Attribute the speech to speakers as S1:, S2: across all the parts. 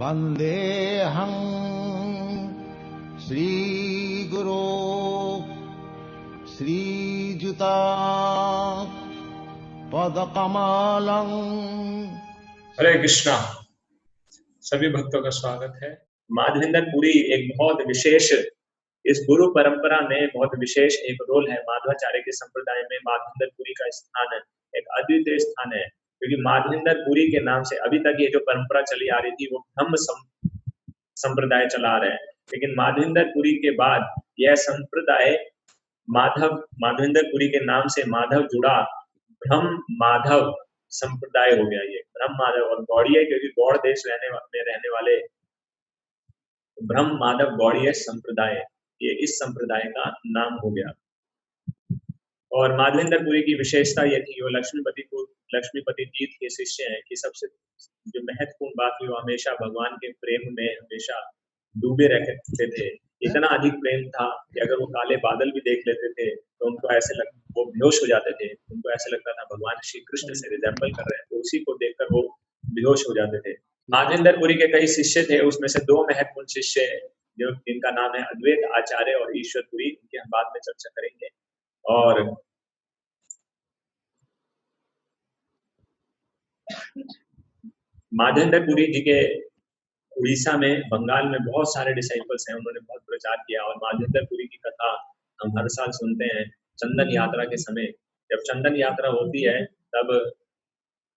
S1: वन्देऽहं श्रीगुरो श्रीयुता पदकमलं।
S2: हरे कृष्णा। सभी भक्तों का स्वागत है। माधवेंद्र पुरी एक बहुत विशेष, इस गुरु परंपरा में बहुत विशेष एक रोल है। माधवाचार्य के संप्रदाय में माधवेंद्र पुरी का स्थान एक अद्वितीय स्थान है, क्योंकि माधवेंद्र पुरी के नाम से अभी तक ये जो परंपरा चली आ रही थी वो ब्रह्म संप्रदाय चला रहे हैं। लेकिन माधवेंद्र पुरी के बाद यह संप्रदाय माधवेंद्र पुरी के नाम से माधव जुड़ा, ब्रह्म माधव संप्रदाय हो गया। ये ब्रह्म माधव और गौड़ीय, क्योंकि गौड़ देश में रहने वाले ब्रह्म माधव गौड़ीय संप्रदाय, ये इस संप्रदाय का नाम हो गया। और माधवेंद्र पुरी की विशेषता ये थी, वो लक्ष्मीपति तीर्थ के शिष्य हैं, कि सबसे जो महत्वपूर्ण बात हुई, वो हमेशा भगवान के प्रेम में हमेशा डूबे रहते थे। इतना अधिक प्रेम था कि अगर वो काले बादल भी देख लेते थे तो उनको वो बेहोश हो जाते थे। उनको ऐसे लगता था भगवान श्री कृष्ण से रिजेंबल कर रहे हैं, तो उसी को देखकर वो बेहोश हो जाते थे। माधवेंद्र पुरी के कई शिष्य थे, उसमें से दो महत्वपूर्ण शिष्य जो जिनका नाम है अद्वैत आचार्य और ईश्वर पुरी, इनकी हम बाद में चर्चा करेंगे। और माधवेंद्र पुरी जी के उड़ीसा में, बंगाल में बहुत सारे डिसाइपल्स हैं, उन्होंने बहुत प्रचार किया। और माधवेंद्र पुरी की कथा हम हर साल सुनते हैं। चंदन यात्रा के समय, जब चंदन यात्रा होती है, तब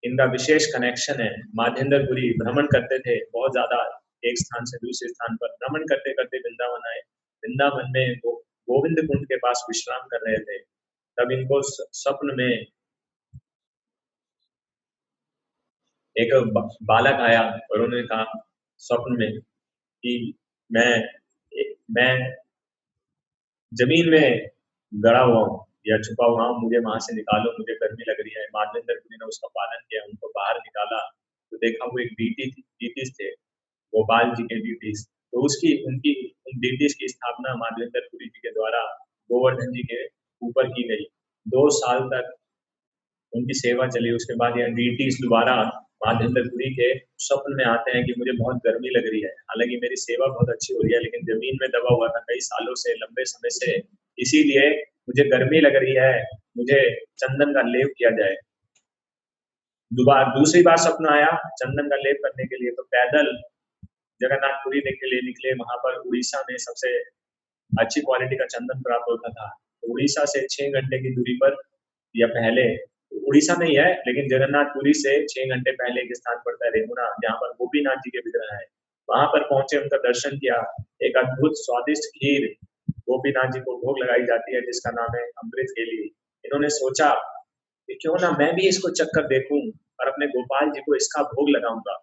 S2: इनका विशेष कनेक्शन है। माधवेंद्र पुरी भ्रमण करते थे बहुत ज्यादा, एक स्थान से दूसरे स्थान पर भ्रमण करते करते वृंदावन आए। वृंदावन में गोविंद कुंड के पास विश्राम कर रहे थे, तब इनको स्वप्न में एक बालक आया और उन्होंने कहा स्वप्न में कि मैं जमीन में गड़ा हुआ हूँ या छुपा हुआ हूँ, मुझे वहां से निकालो, मुझे गर्मी लग रही है। माधवेंद्र पुरी ने उसका पालन किया, उनको बाहर निकाला तो देखा वो एक डीटीज थे, गोपाल जी के डीटीज। तो उन डीटीज की स्थापना माधवेंद्र पुरी जी के द्वारा गोवर्धन जी के ऊपर की गई। 2 साल तक उनकी सेवा चली। उसके बाद यह डीटीज दोबारा माधवेंद्र पुरी के स्वप्न में आते हैं कि मुझे बहुत गर्मी लग रही है, हालांकि मेरी सेवा बहुत अच्छी हो रही है, लेकिन जमीन में दबा हुआ था कई सालों से, लंबे समय से, इसीलिए मुझे गर्मी लग रही है, मुझे चंदन का लेप किया जाए। दूसरी बार स्वप्न आया चंदन का लेप करने के लिए, तो पैदल जगन्नाथपुरी के लिए निकले। वहां पर उड़ीसा में सबसे अच्छी क्वालिटी का चंदन प्राप्त होता था। तो उड़ीसा से 6 घंटे की दूरी पर, या पहले उड़ीसा में ही है, लेकिन जगन्नाथपुरी से 6 घंटे पहले एक स्थान पड़ता है रेमुना, जहाँ पर गोपीनाथ जी के विग्रह है। वहां पर पहुंचे, उनका दर्शन किया। एक अद्भुत स्वादिष्ट खीर गोपीनाथ जी को भोग लगाई जाती है, जिसका नाम है अमृत केली। इन्होंने सोचा कि क्यों ना मैं भी इसको चक्कर देखूं और अपने गोपाल जी को इसका भोग लगाऊंगा।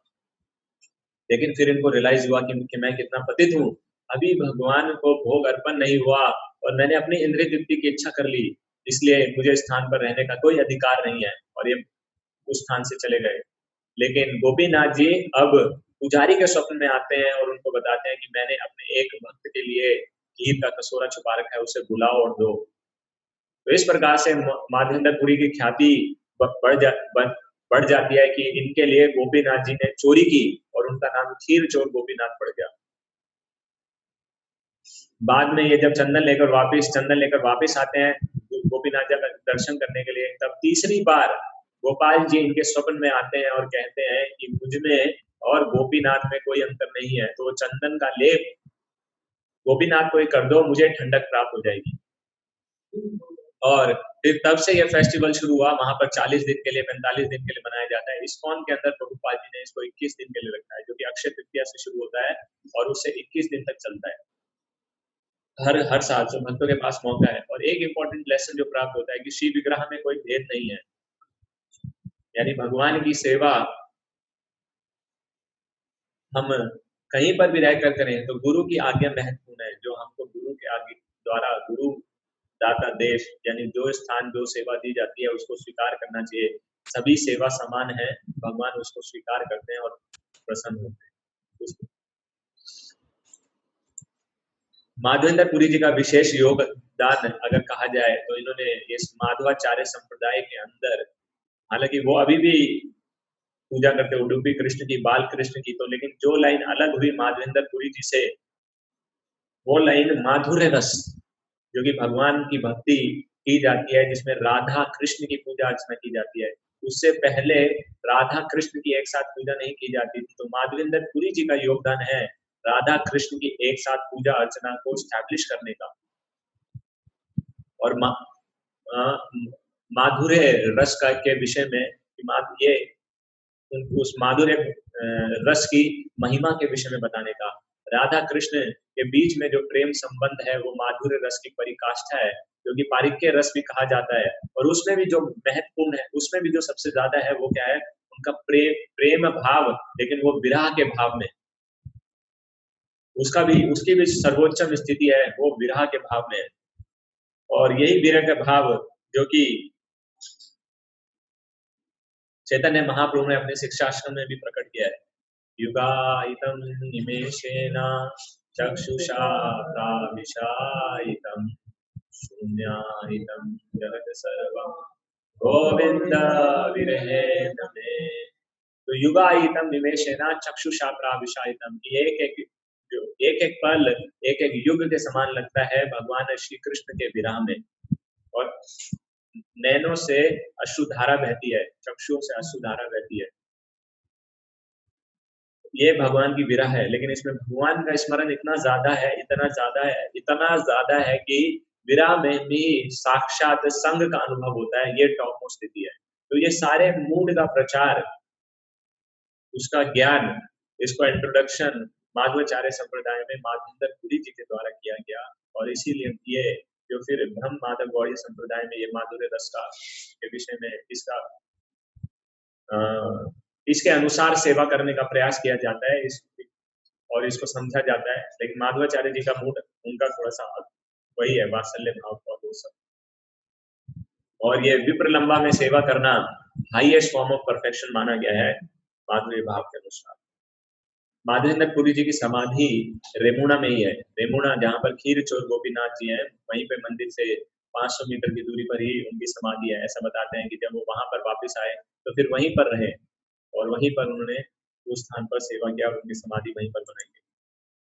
S2: लेकिन फिर इनको रियलाइज हुआ कि मैं कितना पतित हूँ, अभी भगवान को भोग अर्पण नहीं हुआ और मैंने अपनी इंद्रिय तृप्ति की इच्छा कर ली, इसलिए मुझे स्थान पर रहने का कोई अधिकार नहीं है। और ये उस स्थान से चले गए। लेकिन गोपीनाथ जी अब पुजारी के स्वप्न में आते हैं और उनको बताते हैं कि मैंने अपने एक भक्त के लिए खीर का कटोरा छुपा रखा है, उसे बुलाओ और दो। तो इस प्रकार से माधवेंद्र पुरी की ख्याति बढ़ जाती है कि इनके लिए गोपीनाथ जी ने चोरी की और उनका नाम खीर चोर गोपीनाथ पड़ गया। बाद में ये जब चंदन लेकर वापस आते हैं गोपीनाथ जी का दर्शन करने के लिए, तब तीसरी बार गोपाल जी इनके स्वप्न में आते हैं और कहते हैं कि मुझ में और गोपीनाथ में कोई अंतर नहीं है, तो चंदन का लेप गोपीनाथ को ही कर दो, मुझे ठंडक प्राप्त हो जाएगी। और फिर तब से यह फेस्टिवल शुरू हुआ। वहां पर 40 दिन के लिए, 45 दिन के लिए मनाया जाता है। इस्कॉन के अंदर प्रभुपाद जी ने इसको 21 दिन के लिए रखा है, जो कि अक्षय तृतीया से शुरू होता है और उससे 21 दिन तक चलता है हर साल। जो भक्तों के पास मौका है। और एक इम्पोर्टेंट लेसन जो प्राप्त होता है कि श्री विग्रह में कोई भेद नहीं है, यानी भगवान की सेवा हम कहीं पर भी रहकर करें तो गुरु की आज्ञा महत्वपूर्ण है। जो हमको गुरु के आगे द्वारा, गुरु दाता देश, यानी जो स्थान जो सेवा दी जाती है उसको स्वीकार करना चाहिए। सभी सेवा समान है, भगवान उसको स्वीकार करते हैं और प्रसन्न होते हैं। माधवेंद्र पुरी जी का विशेष योगदान अगर कहा जाए तो इन्होंने इस माधवाचार्य संप्रदाय के अंदर, हालांकि वो अभी भी पूजा करते उडुपी कृष्ण की, बाल कृष्ण की, तो लेकिन जो लाइन अलग हुई माधवेंद्र पुरी जी से, वो लाइन माधुर्य रस, जो कि भगवान की भक्ति की जाती है, जिसमें राधा कृष्ण की पूजा अर्चना की जाती है। उससे पहले राधा कृष्ण की एक साथ पूजा नहीं की जाती थी। तो माधवेंद्र पुरी जी का योगदान है राधा कृष्ण की एक साथ पूजा अर्चना को स्टैब्लिश करने का। और माधुर्य रस का के विषय में ये उस माधुर्य रस की महिमा के विषय में बताने का। राधा कृष्ण के बीच में जो प्रेम संबंध है वो माधुर्य रस की परिकाष्ठा है, जो कि पारिक्य रस भी कहा जाता है। और उसमें भी जो महत्वपूर्ण है, उसमें भी जो सबसे ज्यादा है वो क्या है, उनका प्रेम भाव, लेकिन वो विरह के भाव में, उसकी भी सर्वोच्चम स्थिति है, वो विरह के भाव में है। और यही विरह का भाव जो कि चैतन्य महाप्रभु ने अपने शिक्षाश्रम में भी प्रकट किया है। युगायितं निमेषेण चक्षुषा प्राविशायितं शून्यायितं जगत् सर्वं गोविंद विरहेण मे। तो युगायितं निमेषेण चक्षुषा प्राविशायितं, एक एक पल एक एक युग के समान लगता है भगवान श्री कृष्ण के विरह में। और नैनों से अश्रुधारा बहती है, चक्षुओं से अश्रुधारा बहती है, ये भगवान की विरह है। लेकिन इसमें भगवान का स्मरण इतना ज्यादा है, इतना ज्यादा है कि विरह में भी साक्षात संग का अनुभव होता है। ये टॉप मोस्ट स्थिति है। तो ये सारे मूड का प्रचार, उसका ज्ञान, इसका इंट्रोडक्शन माधवाचार्य संप्रदाय में माधवेंद्र पुरी जी के द्वारा किया गया। और इसीलिए ये जो फिर ब्रह्म माधव गौड़ीय संप्रदाय में ये माधुर्य रस का के विषय में इसके अनुसार सेवा करने का प्रयास किया जाता है, और इसको समझा जाता है। लेकिन माधवाचार्य जी का मूड, उनका थोड़ा सा वही है, वात्सल्य भाव का वो सब। और ये विप्रलंबा में सेवा करना हाईएस्ट फॉर्म ऑफ परफेक्शन माना गया है माधुर्य भाव के अनुसार। माधवेंद्र पुरी जी की समाधि रेमुणा में ही है। रेमुणा, जहाँ पर खीर चोर गोपीनाथ जी हैं, वहीं पे मंदिर से 500 मीटर की दूरी पर ही उनकी समाधि है। ऐसा बताते हैं कि जब वो वहां पर वापस आए तो फिर वहीं पर रहे और वहीं पर उन्होंने उस स्थान पर सेवा किया, उनकी समाधि वहीं पर बनाई गई।